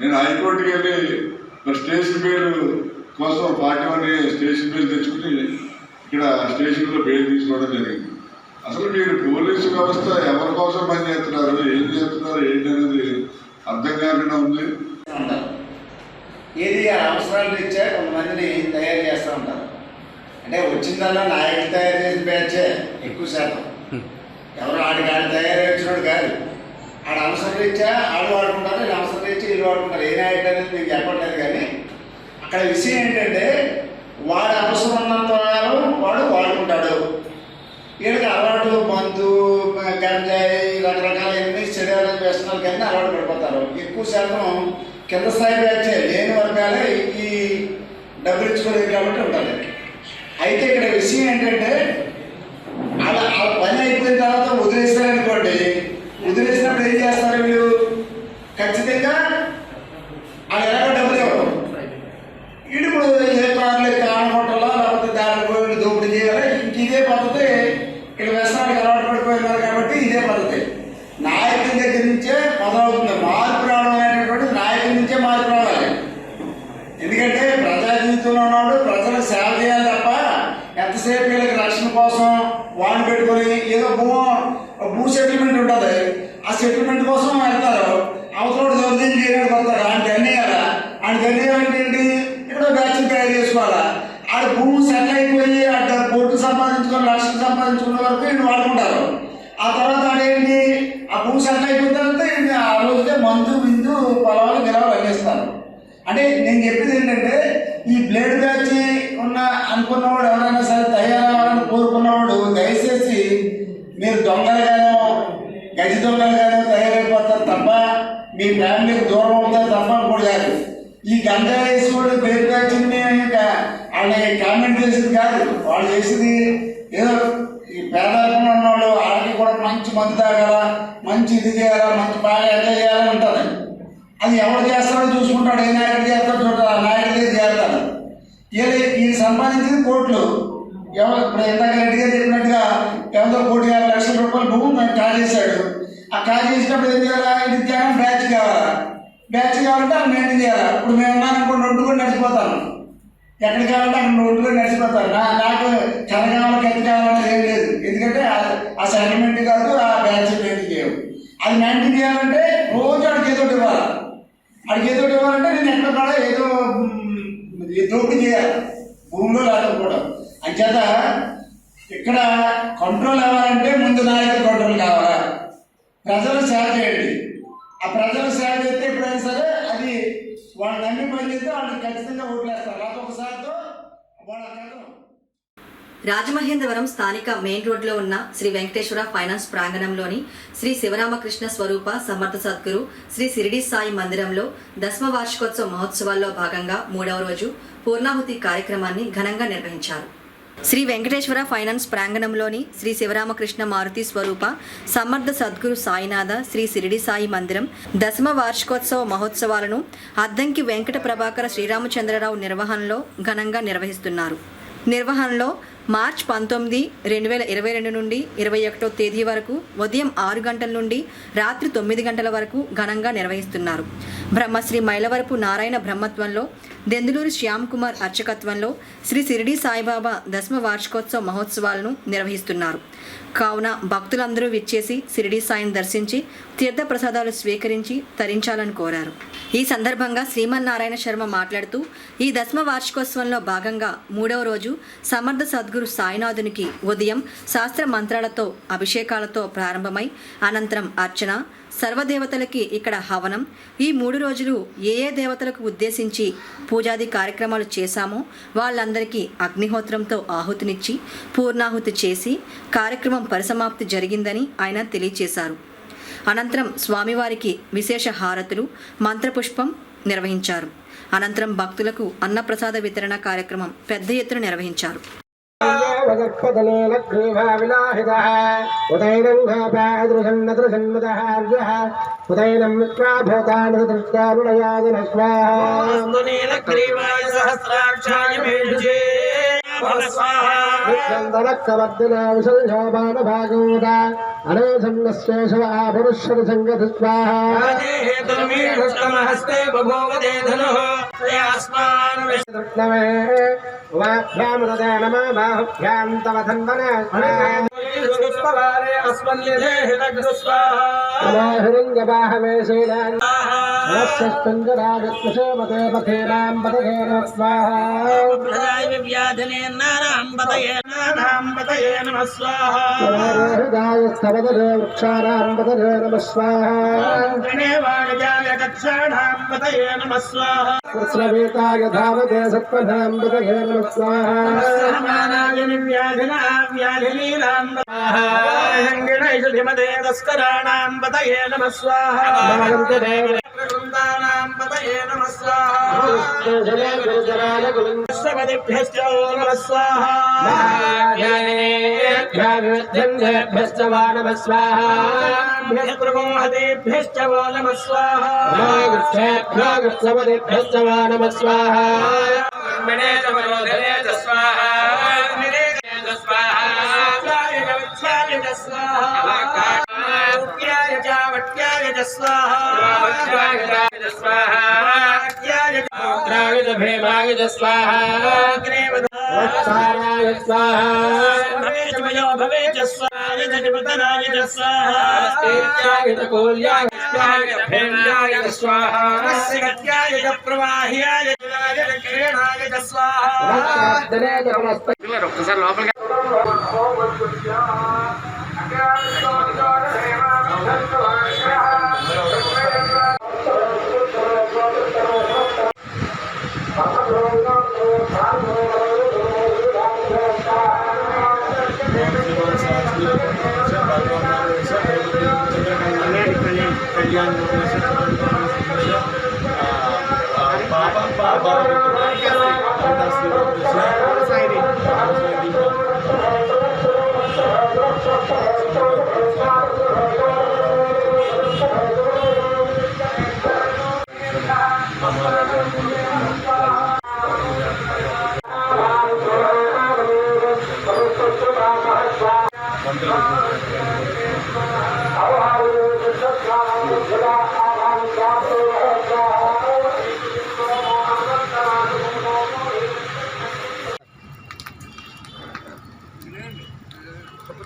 నేను హైకోర్టుకి వెళ్ళి మరి స్టేషన్ బెయిల్ కోసం 41 స్టేషన్ బెయిల్ తెచ్చుకుని ఇక్కడ స్టేషన్లో బెయిల్ తీసుకోవడం జరిగింది. అసలు మీరు పోలీసు వ్యవస్థ ఎవరి కోసం పనిచేస్తున్నారు, ఏం చేస్తున్నారు ఏంటి అనేది అర్థం కాకుండా ఉంది. ఏది అవసరాలు ఇచ్చే కొంతమందిని తయారు చేస్తూ ఉంటారు. అంటే వచ్చిందల్లా నాయకులు తయారు చేసిన బ్యాచే ఎక్కువ శాతం. ఎవరు ఆడి తయారు వచ్చినాడు కాదు. ఆడ అవసరం ఇచ్చా ఆడు వాడుకుంటారు, వీళ్ళు అవసరం ఇచ్చి వీళ్ళు వాడుకుంటారు. ఏ నాయకుడు అనేది మీకు చెప్పట్లేదు. కానీ అక్కడ విషయం ఏంటంటే వాడు అవసరం ఉన్నంత వాడు వాడుకుంటాడు. వీళ్ళకి అలవాటు మందు గంజాయి రకరకాల ఎన్ని శరీరాలు వ్యసనాలు కానీ అలవాటు పడిపోతారు. ఎక్కువ శాతం కింద స్థాయి బ్యాచే లేని వర్గాలే ఈ డబ్బులు ఇచ్చుకోలేదు కాబట్టి ఉంటుంది. అయితే ఇక్కడ విషయం ఏంటంటే అలా ఆ పని అయిపోయిన తర్వాత వదిలేస్తారనుకోండి. వదిలేసినప్పుడు ఏం చేస్తారు వీళ్ళు? ఖచ్చితంగా వాళ్ళు ఎలాగో డబ్బులు ఇవ్వడం. ఇప్పుడు ఏ కార్లు కానహోటల్లో లేకపోతే దాని పోయి దోపిడీ చేయాలి. ఇంక ఇదే పద్ధతి. ఇక్కడ వ్యసనానికి అలవాటు పడిపోయినారు కాబట్టి ఇదే పద్ధతి. నాయకుల దగ్గర నుంచే మొదలవుతుంది. మార్పు రావడం అనేటువంటిది నాయకుల నుంచే మార్పు రావాలి. ఎందుకంటే ప్రజా జీవితంలో ఉన్నాడు, ప్రజలకు సేవ చేయాలి తప్ప ఎంతసేపు వీళ్ళకి రక్షణ కోసం వాడిని పెట్టుకొని ఏదో భూ సెటిల్మెంట్ ఉంటుంది. ఆ సెటిల్మెంట్ కోసం వెళ్తారు. అవతల దొరికింది చేయడానికి వస్తారు. ఆయనకి అన్నేయాలా? ఆయనకి అన్నేయాలంటే ఏంటి? ఇక్కడ బ్యాచ్లు తయారు చేసుకోవాలా? ఆడ భూమి సెటిల్ అయిపోయి ఆ డబ్బు కోట్లు సంపాదించుకొని లక్షలు సంపాదించుకున్న వరకు వీళ్ళు వాడుకుంటారు. ఆ తర్వాత ఆడేంటి ఆ భూమి సెట్ అయిపోయిన తర్వాత ఆ రోజునే మందు విందు పొలాలు గిలవలు అందిస్తారు. అంటే నేను చెప్పేది ఏంటంటే ఈ బ్లేడ్ బ్యాచ్ అనుకున్నవాడు ఎవరైనా సరే తయారవ్వాలని కోరుకున్నవాడు దయచేసి మీరు దొంగలుగానో గజ దొంగలుగానో తయారైపోతారు తప్ప మీ ఫ్యామిలీకి దూరం అవుతారు తప్ప కూడా కాదు. ఈ గంజా వేసుకోవడం బ్లేడ్ బ్యాచ్ వాళ్ళని కామెంట్ చేసింది కాదు. వాళ్ళు చేసింది ఏదో ఈ పేదరికంలో ఉన్నవాళ్ళు వాళ్ళకి కూడా మంచి మందు తాగాల, మంచి ఇది చేయాలా, మంచి బాగా ఎంజాయ్ చేయాలని ఉంటుంది. అది ఎవరు చేస్తారో చూసుకుంటాడు. ఏ నాయకుడు చేస్తాడో చూడాలి, ఆ నాయకుడిదే చేస్తాడు. ఈ సంపాదించింది కోట్లు. ఎవరు ఇప్పుడు ఇందాక రెడ్డి గారు చెప్పినట్టుగా ఎవరో 1,50,00,000 రూపాయలు భూమి కాజేశాడు. ఆ కాజేసినప్పుడు ఏం చేయాలా? ఇది జనం బ్యాచ్ కావాలా, బ్యాచ్ కావాలంటే అది మెయింటైన్ చేయాలా. ఇప్పుడు మేము ఉన్నామనుకోండి, రోడ్డు కూడా నడిచిపోతాను, ఎక్కడికి కావాలంటే అక్కడ రోడ్డు కూడా నడిచిపోతాను. నాకు కథ కావాలి గతి కావాలని ఏం లేదు. ఎందుకంటే ఆ సెటిల్మెంట్ కాదు, ఆ బ్యాచ్ మెయింటైన్ చేయవు. అది మెయింటైన్ చేయాలంటే రోజు అడిగి ఏదో ఇవ్వాలి. అడిగి ఏదో ఇవ్వాలంటే నేను ఎక్కడ కూడా ఏదో దోపిడీ చేయాలి, భూమిలో లేకపోవడం. అంచేత ఇక్కడ కంట్రోల్ అవ్వాలంటే ముందు నాయకులు కంట్రోల్ కావాలా. ప్రజలు సేవ చేయండి. ఆ ప్రజలు సేవ చేస్తే ఎప్పుడైనా సరే అది వాళ్ళు నమ్మి పని చేస్తే వాళ్ళు ఖచ్చితంగా ఓట్లేస్తారు. లేకపోతే ఒకసారితో వాళ్ళ కథం. రాజమహేంద్రవరం స్థానిక మెయిన్ రోడ్లో ఉన్న శ్రీ వెంకటేశ్వర ఫైనాన్స్ ప్రాంగణంలోని శ్రీ శివరామకృష్ణ స్వరూప సమర్థ సద్గురు శ్రీ షిరిడి సాయి మందిరంలో దశమ వార్షికోత్సవ మహోత్సవాల్లో భాగంగా 3వ రోజు పూర్ణాహుతి కార్యక్రమాన్ని ఘనంగా నిర్వహించారు. శ్రీ వెంకటేశ్వర ఫైనాన్స్ ప్రాంగణంలోని శ్రీ శివరామకృష్ణ మారుతి స్వరూప సమర్థ సద్గురు సాయినాథ శ్రీ షిరిడి సాయి మందిరం దశమ వార్షికోత్సవ మహోత్సవాలను అద్దంకి వెంకట ప్రభాకర శ్రీరామచంద్రరావు నిర్వహణలో ఘనంగా నిర్వహిస్తున్నారు. నిర్వహణలో మార్చి 19, 2022 నుండి 21వ తేదీ వరకు ఉదయం 6 గంటల నుండి రాత్రి 9 గంటల వరకు ఘనంగా నిర్వహిస్తున్నారు. బ్రహ్మశ్రీ మైలవరపు నారాయణ బ్రహ్మత్వంలో, దెందులూరు శ్యామ్ కుమార్ అర్చకత్వంలో శ్రీ షిరిడి సాయిబాబా దశమ వార్షికోత్సవ మహోత్సవాలను నిర్వహిస్తున్నారు. కావున భక్తులందరూ విచ్చేసి షిరిడి సాయిని దర్శించి తీర్థ ప్రసాదాలు స్వీకరించి తరించాలని కోరారు. ఈ సందర్భంగా శ్రీమన్నారాయణ శర్మ మాట్లాడుతూ ఈ దశమ వార్షికోత్సవంలో భాగంగా 3వ రోజు సమర్థ సద్గురు సాయినాథునికి ఉదయం శాస్త్ర మంత్రాలతో అభిషేకాలతో ప్రారంభమై అనంతరం అర్చన, సర్వదేవతలకి ఇక్కడ హవనం, ఈ 3 రోజులు ఏ దేవతలకు ఉద్దేశించి పూజాది కార్యక్రమాలు చేశామో వాళ్ళందరికీ అగ్నిహోత్రంతో ఆహుతినిచ్చి పూర్ణాహుతి చేసి కార్యక్రమం పరిసమాప్తి జరిగిందని ఆయన తెలియచేశారు. అనంతరం స్వామివారికి విశేష హారతులు, మంత్రపుష్పం నిర్వహించారు. అనంతరం భక్తులకు అన్నప్రసాద వితరణ కార్యక్రమం పెద్ద ఎత్తున నిర్వహించారు. ఒక్కసారి లోపలికి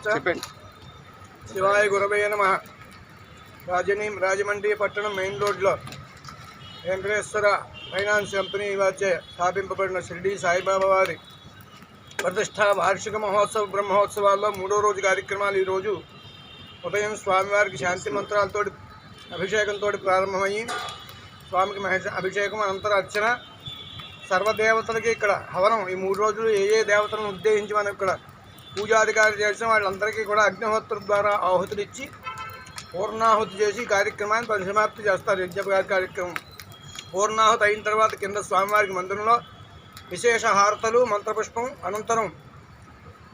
చెప్పండి. శివాయ గురవే నమః. రాజమండ్రి పట్టణం మెయిన్ రోడ్లో వెంకటేశ్వర ఫైనాన్స్ కంపెనీ వారిచే స్థాపింపబడిన షిరిడి సాయిబాబా వారి ప్రతిష్ఠా వార్షిక మహోత్సవ బ్రహ్మోత్సవాల్లో 3వ రోజు కార్యక్రమాలు ఈరోజు ఉదయం స్వామివారికి శాంతి మంత్రాలతో అభిషేకంతో ప్రారంభమయ్యి స్వామికి అభిషేకం అనంతరం అర్చన సర్వదేవతలకి ఇక్కడ హవనం. ఈ 3 రోజులు ఏ దేవతలను ఉద్దేశించి మనం ఇక్కడ పూజాధికారి చేసిన వాళ్ళందరికీ కూడా అగ్నిహోత్ర ద్వారా ఆహుతులు ఇచ్చి పూర్ణాహుతి చేసి కార్యక్రమాన్ని పరిసమాప్తి చేస్తారు. యజ్ఞ కార్యక్రమం పూర్ణాహుతి అయిన తర్వాత కింద స్వామివారికి మందిరంలో విశేష హారతలు మంత్రపుష్పం అనంతరం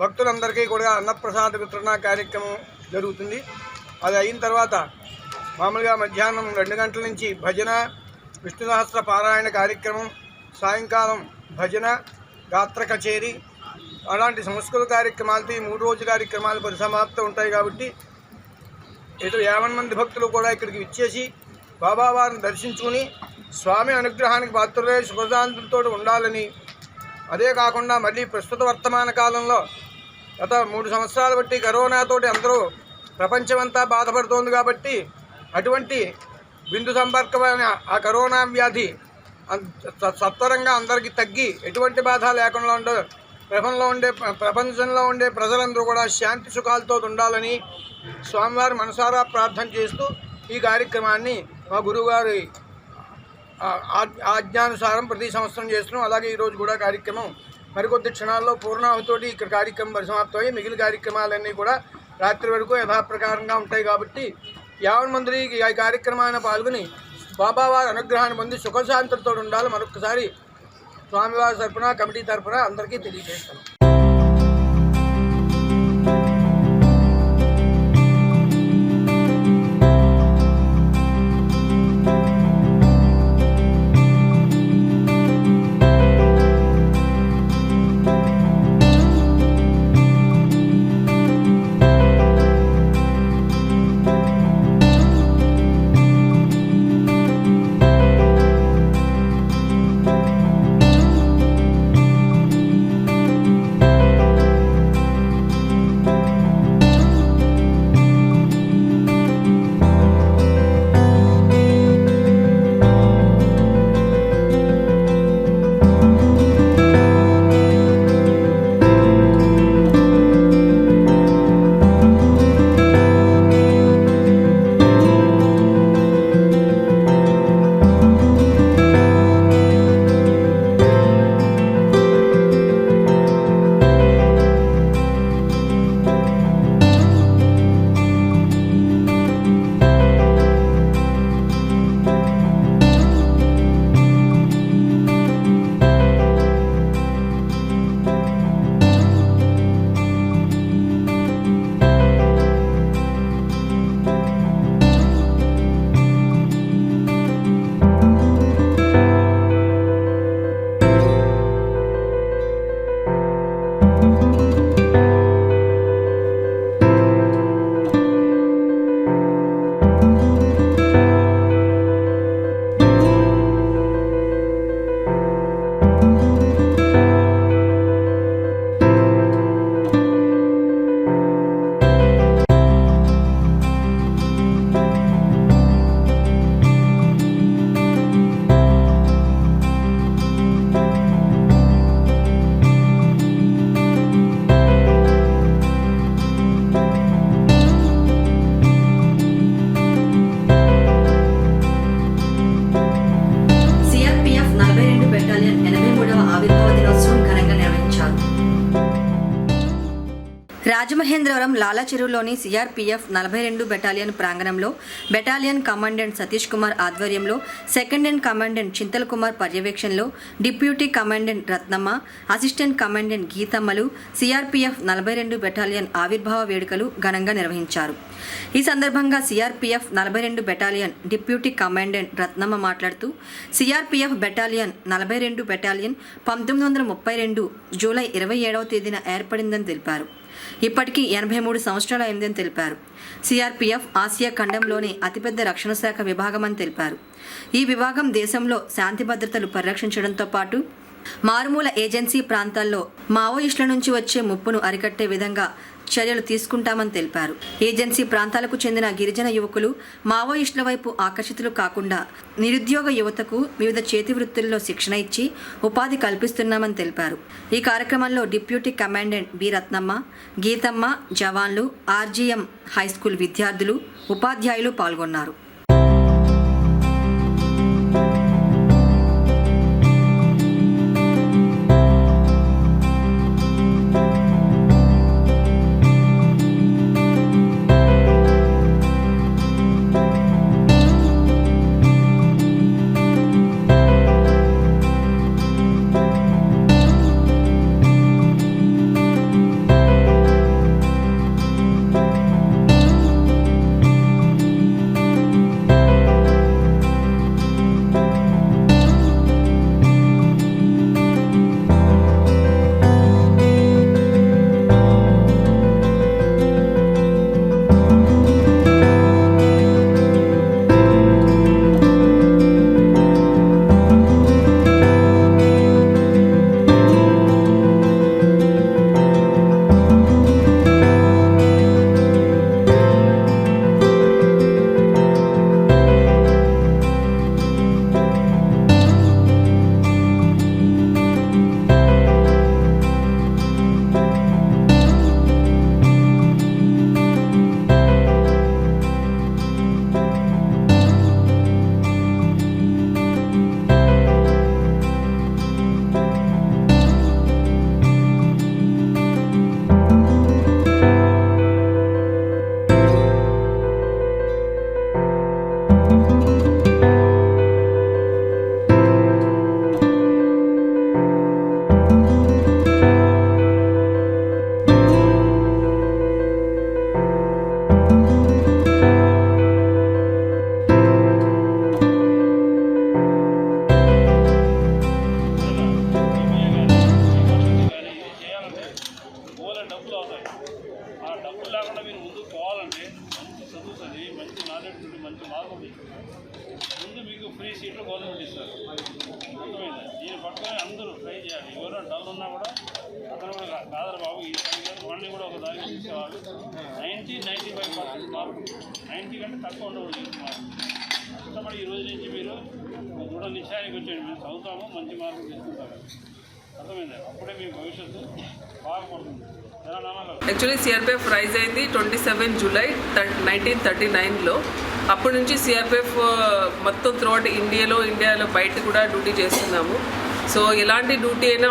భక్తులందరికీ కూడా అన్నప్రసాద వితరణ కార్యక్రమం జరుగుతుంది. అది అయిన తర్వాత మామూలుగా మధ్యాహ్నం 2 గంటల నుంచి భజన విష్ణు సహస్ర పారాయణ కార్యక్రమం, సాయంకాలం భజన గాత్ర కచేరీ అలాంటి సంస్కృత కార్యక్రమాలతో ఈ 3 రోజు కార్యక్రమాలు పరిసమాప్తం ఉంటాయి. కాబట్టి ఇటు 50 మంది భక్తులు కూడా ఇక్కడికి విచ్చేసి బాబావారిని దర్శించుకుని స్వామి అనుగ్రహానికి పాత్రులై సుఖశాంతులతో ఉండాలని, అదే కాకుండా మళ్ళీ ప్రస్తుత వర్తమాన కాలంలో గత 3 సంవత్సరాలు బట్టి కరోనాతోటి అందరూ ప్రపంచమంతా బాధపడుతోంది. కాబట్టి అటువంటి బిందు సంపర్కమైన ఆ కరోనా వ్యాధి సత్వరంగా అందరికీ తగ్గి ఎటువంటి బాధ లేకుండా ప్రపంచంలో ఉండే ప్రజలందరూ కూడా శాంతి సుఖాలతో ఉండాలని స్వామివారి మనసారా ప్రార్థన చేస్తూ ఈ కార్యక్రమాన్ని మా గురువుగారి ఆజ్ఞానుసారం ప్రతి సంవత్సరం చేస్తున్నాం. అలాగే ఈరోజు కూడా కార్యక్రమం మరికొద్ది క్షణాల్లో పూర్ణాహుతోటి ఇక్కడ కార్యక్రమం పరిసమాప్తమై మిగిలిన కార్యక్రమాలన్నీ కూడా రాత్రి వరకు యథాప్రకారంగా ఉంటాయి. కాబట్టి 50 మంది ఈ కార్యక్రమాన్ని పాల్గొని బాబావారి అనుగ్రహాన్ని పొంది సుఖశాంతులతో ఉండాలి మరొకసారి స్వామివారి తరఫున కమిటీ తరఫున అందరికీ తెలియజేస్తాను. లాలాచెరువులోని సిఆర్పీఎఫ్ 42 బెటాలియన్ ప్రాంగణంలో బెటాలియన్ కమాండెంట్ సతీష్ కుమార్ ఆధ్వర్యంలో సెకండెంట్ కమాండెంట్ చింతల్ కుమార్ పర్యవేక్షణలో deputy commandant Ratnamma, assistant commandant గీతమ్మలు సిఆర్పీఎఫ్ 42 బెటాలియన్ ఆవిర్భావ వేడుకలు ఘనంగా నిర్వహించారు. ఈ సందర్భంగా CRPF 42 battalion deputy commandant Ratnamma మాట్లాడుతూ సిఆర్పీఎఫ్ బెటాలియన్ 42 బెటాలియన్ 1932 జూలై 27వ తేదీన ఏర్పడిందని తెలిపారు. ఇప్పటికీ 83 సంవత్సరాలు అయిందని తెలిపారు. సిఆర్పీఎఫ్ ఆసియా ఖండంలోనే అతిపెద్ద రక్షణ శాఖ విభాగం అని తెలిపారు. ఈ విభాగం దేశంలో శాంతి భద్రతలు పరిరక్షించడంతో పాటు మారుమూల ఏజెన్సీ ప్రాంతాల్లో మావోయిస్టుల నుంచి వచ్చే ముప్పును అరికట్టే విధంగా చర్యలు తీసుకుంటామని తెలిపారు. ఏజెన్సీ ప్రాంతాలకు చెందిన గిరిజన యువకులు మావోయిస్టుల వైపు ఆకర్షితులు కాకుండా నిరుద్యోగ యువతకు వివిధ చేతి వృత్తుల్లో శిక్షణ ఇచ్చి ఉపాధి కల్పిస్తున్నామని తెలిపారు. ఈ కార్యక్రమంలో deputy commandant B Ratnamma, Geethamma, జవాన్లు, ఆర్జీఎం హైస్కూల్ విద్యార్థులు, ఉపాధ్యాయులు పాల్గొన్నారు. ముందు మీకు ఫ్రీ సీట్లు గవర్నమెంట్ ఇస్తారు. అర్థమైందా? దీన్ని పట్టుకొని అందరూ ట్రై చేయాలి. ఎవరైనా డల్ ఉన్నా కూడా అతను కూడా కాదరు బాబు ఈ మళ్ళీ కూడా ఒక దానికి తీసేవాళ్ళు 90-95% మార్కులు, 90 కంటే తక్కువ ఉండకూడదు మార్కులు. కష్టపడి ఈ రోజు నుంచి మీరు దృఢ నిశ్చయానికి వచ్చేయండి. మేము చదువుతాము, మంచి మార్కులు తీసుకుంటాము. అర్థమైందా? అప్పుడే మీ భవిష్యత్తు బాగుపడుతుంది. యాక్చువల్లీ సిఆర్పిఎఫ్ రైజ్ అయింది 27 జూలై 1939లో. అప్పటి నుంచి సిఆర్పిఎఫ్ మొత్తం త్రూఅవుట్ ఇండియాలో బయట కూడా డ్యూటీ చేస్తున్నాము. సో ఎలాంటి డ్యూటీ అయినా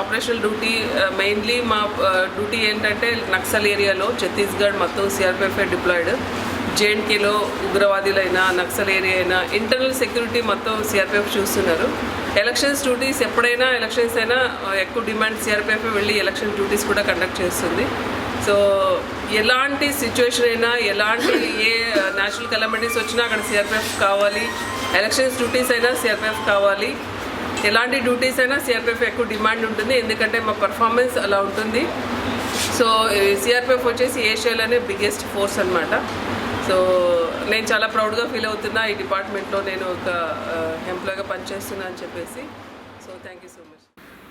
ఆపరేషనల్ డ్యూటీ మెయిన్లీ మా డ్యూటీ ఏంటంటే నక్సల్ ఏరియాలో ఛత్తీస్గఢ్ మొత్తం సిఆర్పిఎఫ్ డిప్లాయిడ్. జేఎన్కేలో ఉగ్రవాదులైనా నక్సల్ ఏరియా అయినా ఇంటర్నల్ సెక్యూరిటీ మొత్తం సిఆర్పిఎఫ్ చూస్తున్నారు. ఎలక్షన్స్ డ్యూటీస్ ఎప్పుడైనా ఎలక్షన్స్ అయినా ఎక్కువ డిమాండ్ సిఆర్పిఎఫ్ వెళ్ళి ఎలక్షన్ డ్యూటీస్ కూడా కండక్ట్ చేస్తుంది. సో ఎలాంటి సిచ్యువేషన్ అయినా ఎలాంటి ఏ నేషనల్ కెలమిటీస్ వచ్చినా అక్కడ సిఆర్పిఎఫ్ కావాలి. ఎలక్షన్స్ డ్యూటీస్ అయినా సిఆర్పిఎఫ్ కావాలి. ఎలాంటి డ్యూటీస్ అయినా సిఆర్పిఎఫ్ ఎక్కువ డిమాండ్ ఉంటుంది, ఎందుకంటే మా పర్ఫార్మెన్స్ అలా ఉంటుంది. సో సిఆర్పిఎఫ్ వచ్చేసి ఏషియాలోనే బిగ్గెస్ట్ ఫోర్స్ అనమాట. సో నేను చాలా ప్రౌడ్గా ఫీల్ అవుతున్నా ఈ డిపార్ట్మెంట్లో నేను ఒక ఎంప్లాయ్గా పనిచేస్తున్నా అని చెప్పేసి. So thank you so much.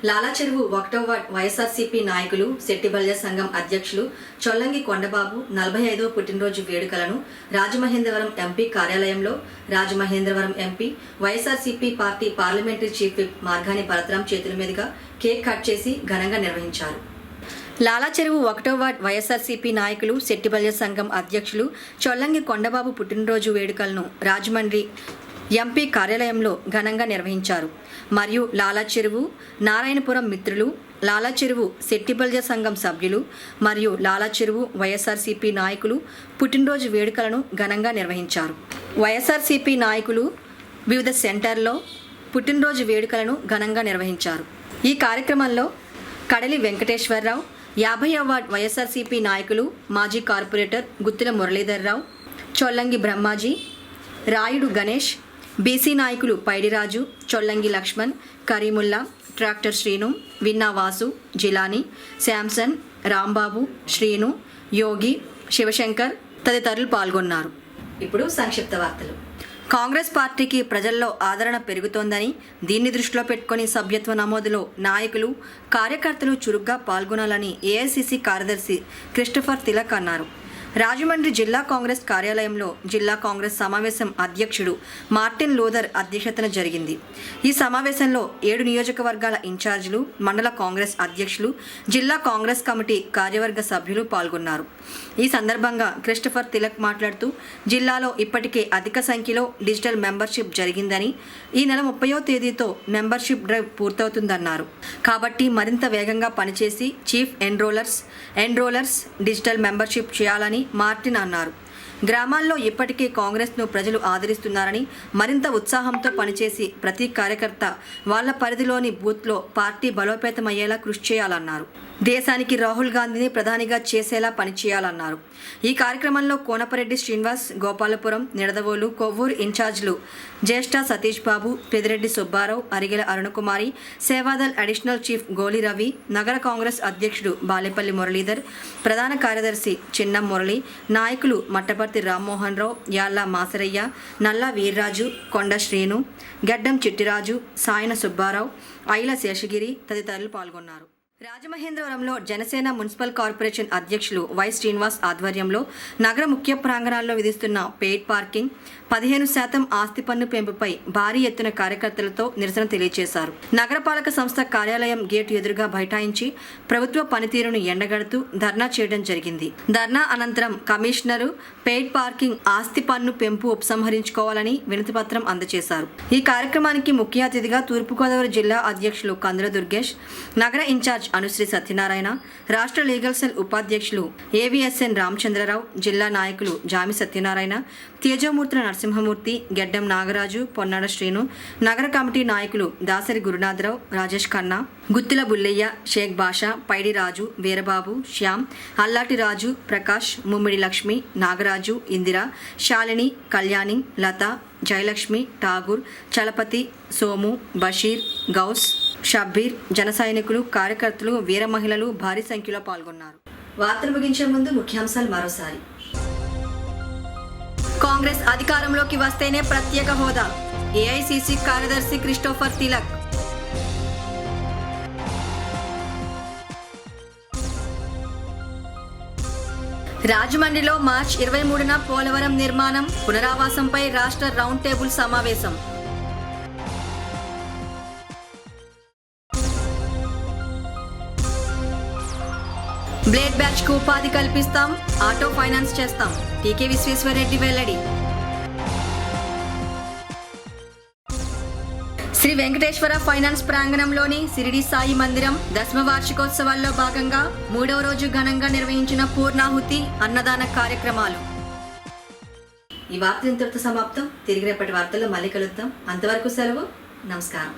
Lalacheruvu 1వ వార్డ్ వైఎస్ఆర్సీపీ నాయకులు శెట్టిబల్య సంఘం అధ్యక్షులు చొల్లంగి కొండబాబు 45వ పుట్టినరోజు వేడుకలను రాజమహేంద్రవరం ఎంపీ కార్యాలయంలో Rajamahendravaram MP YSRCP party parliamentary chief whip Margani Bharatram చేతుల మీదుగా కేక్ కట్ చేసి ఘనంగా నిర్వహించారు. లాలాచెరువు 1వ వార్డ్ వైఎస్ఆర్సీపీ నాయకులు శెట్టిబల్య సంఘం అధ్యక్షులు చొల్లంగి కొండబాబు పుట్టినరోజు వేడుకలను రాజమండ్రి ఎంపీ కార్యాలయంలో ఘనంగా నిర్వహించారు. మరియు లాలా చెరువు నారాయణపురం మిత్రులు, లాలా చెరువు శెట్టిబల్జ సంఘం సభ్యులు మరియు లాలా చెరువు వైఎస్ఆర్సీపీ నాయకులు పుట్టినరోజు వేడుకలను ఘనంగా నిర్వహించారు. వైఎస్ఆర్సీపీ నాయకులు వివిధ సెంటర్లో పుట్టినరోజు వేడుకలను ఘనంగా నిర్వహించారు. ఈ కార్యక్రమంలో కడలి వెంకటేశ్వరరావు, 50వ వార్డ్ వైఎస్ఆర్సీపీ నాయకులు మాజీ కార్పొరేటర్ గుత్తిల మురళీధర్రావు, చొల్లంగి బ్రహ్మాజీ, రాయుడు గణేష్, బీసీ నాయకులు పైడిరాజు, చొల్లంగి లక్ష్మణ్, కరీముల్లా, ట్రాక్టర్ శ్రీను, విన్నా వాసు, జిలాని, శాంసన్, రాంబాబు, శ్రీను, యోగి, శివశంకర్ తదితరులు పాల్గొన్నారు. ఇప్పుడు సంక్షిప్త వార్తలు. కాంగ్రెస్ పార్టీకి ప్రజల్లో ఆదరణ పెరుగుతోందని, దీన్ని దృష్టిలో పెట్టుకుని సభ్యత్వ నమోదులో నాయకులు, కార్యకర్తలు చురుగ్గా పాల్గొనాలని ఏఐసీసీ కార్యదర్శి క్రిస్టోఫర్ తిలక్ అన్నారు. రాజమండ్రి జిల్లా కాంగ్రెస్ కార్యాలయంలో జిల్లా కాంగ్రెస్ సమావేశం అధ్యక్షుడు మార్టిన్ లూథర్ అధ్యక్షతన జరిగింది. ఈ సమావేశంలో 7 నియోజకవర్గాల ఇన్ఛార్జీలు, మండల కాంగ్రెస్ అధ్యక్షులు, జిల్లా కాంగ్రెస్ కమిటీ కార్యవర్గ సభ్యులు పాల్గొన్నారు. ఈ సందర్భంగా క్రిస్టోఫర్ తిలక్ మాట్లాడుతూ, జిల్లాలో ఇప్పటికే అధిక సంఖ్యలో డిజిటల్ మెంబర్షిప్ జరిగిందని, ఈ నెల 30వ తేదీతో మెంబర్షిప్ డ్రైవ్ పూర్తవుతుందన్నారు. కాబట్టి మరింత వేగంగా పనిచేసి చీఫ్ ఎన్రోలర్స్ డిజిటల్ మెంబర్షిప్ చేయాలని మార్టిన్ అన్నారు. గ్రామాల్లో ఇప్పటికే కాంగ్రెస్ను ప్రజలు ఆదరిస్తున్నారని, మరింత ఉత్సాహంతో పనిచేసి ప్రతి కార్యకర్త వాళ్ళ పరిధిలోని బూత్లో పార్టీ బలోపేతమయ్యేలా కృషి చేయాలన్నారు. దేశానికి రాహుల్ గాంధీని ప్రధానిగా చేసేలా పనిచేయాలన్నారు. ఈ కార్యక్రమంలో కోనపరెడ్డి శ్రీనివాస్, గోపాలపురం, నిడదవోలు, కొవ్వూరు ఇన్ఛార్జీలు జ్యేష్ఠ సతీష్ బాబు, పెదిరెడ్డి సుబ్బారావు, అరిగెల అరుణకుమారి, సేవాదల్ అడిషనల్ చీఫ్ గోలి రవి, నగర కాంగ్రెస్ అధ్యక్షుడు బాలేపల్లి మురళీధర్, ప్రధాన కార్యదర్శి చిన్నం మురళి, నాయకులు మట్టపర్తి రామ్మోహన్ రావు, యాళ్ల మాసరయ్య, నల్లా వీర్రాజు, కొండ శ్రీను, గడ్డం చిట్టిరాజు, సాయన సుబ్బారావు, ఐల శేషగిరి తదితరులు పాల్గొన్నారు. రాజమహేంద్రవరంలో జనసేన మున్సిపల్ కార్పొరేషన్ అధ్యక్షులు వై శ్రీనివాస్ ఆధ్వర్యంలో నగర ముఖ్య ప్రాంగణాల్లో విధిస్తున్న పెయిడ్ పార్కింగ్, 15% ఆస్తి పన్ను పెంపుపై భారీ ఎత్తున కార్యకర్తలతో నిరసన తెలియజేశారు. నగరపాలక సంస్థ కార్యాలయం గేటు ఎదురుగా బైఠాయించి ప్రభుత్వ పనితీరును ఎండగడుతూ ధర్నా చేయడం జరిగింది. ధర్నా అనంతరం కమిషనరు పెయిడ్ పార్కింగ్, ఆస్తి పన్ను పెంపు ఉపసంహరించుకోవాలని వినతిపత్రం అందజేశారు. ఈ కార్యక్రమానికి ముఖ్య అతిథిగా తూర్పుగోదావరి జిల్లా అధ్యక్షులు కందుల దుర్గేష్, నగర ఇన్ఛార్జ్ అనుశ్రీ సత్యనారాయణ, రాష్ట్ర లీగల్ సెల్ ఉపాధ్యక్షులు ఏవిఎస్ఎన్ రామచంద్రరావు, జిల్లా నాయకులు జామి సత్యనారాయణ, తేజమూర్తుల నరసింహమూర్తి, గెడ్డం నాగరాజు, పొన్నాడ శ్రీను, నగర కమిటీ నాయకులు దాసరి గురునాథరావు, రాజేష్ ఖన్నా, గుత్తిల బుల్లయ్య, షేక్ బాషా, పైడి రాజు, వీరబాబు, శ్యామ్, అల్లాటి రాజు, ప్రకాష్, ముమ్మిడి లక్ష్మి, నాగరాజు, ఇందిర, శాలిని, కళ్యాణి, లత, జయలక్ష్మి, ఠాగూర్, చలపతి, సోము, బషీర్, గౌస్, షబ్బీర్, జన సైనికులు, కార్యకర్తలు, వీర మహిళలు భారీ సంఖ్యలో పాల్గొన్నారు. వార్తలు ముగించే ముందు ముఖ్యాంశాలు మరోసారి. కాంగ్రెస్ అధికారంలోకి వస్తేనే ప్రత్యేక హోదా, ఏఐసీసీ కార్యదర్శి క్రిస్టోఫర్ తిలక్. రాజమండ్రిలో మార్చి 23న పోలవరం నిర్మాణం పునరావాసంపై రాష్ట్ర రౌండ్ టేబుల్ సమావేశం. బ్లేడ్ బ్యాచ్ కు ఉపాధి కల్పిస్తాం, ఆటో ఫైనాన్స్ చేస్తాం, టీకే విశ్వేశ్వరరెడ్డి వెల్లడి. శ్రీ వెంకటేశ్వర ఫైనాన్స్ ప్రాంగణంలోని సిరిడి సాయి మందిరం 10వ వార్షికోత్సవాల్లో భాగంగా 3వ రోజు ఘనంగా నిర్వహించిన పూర్ణాహుతి, అన్నదాన కార్యక్రమాలు. ఈ వార్తలు ఇంతటితో సమాప్తం. తిరిగి రేపటి వార్తల్లో మళ్ళీ కలుద్దాం. అంతవరకు సెలవు. నమస్కారం.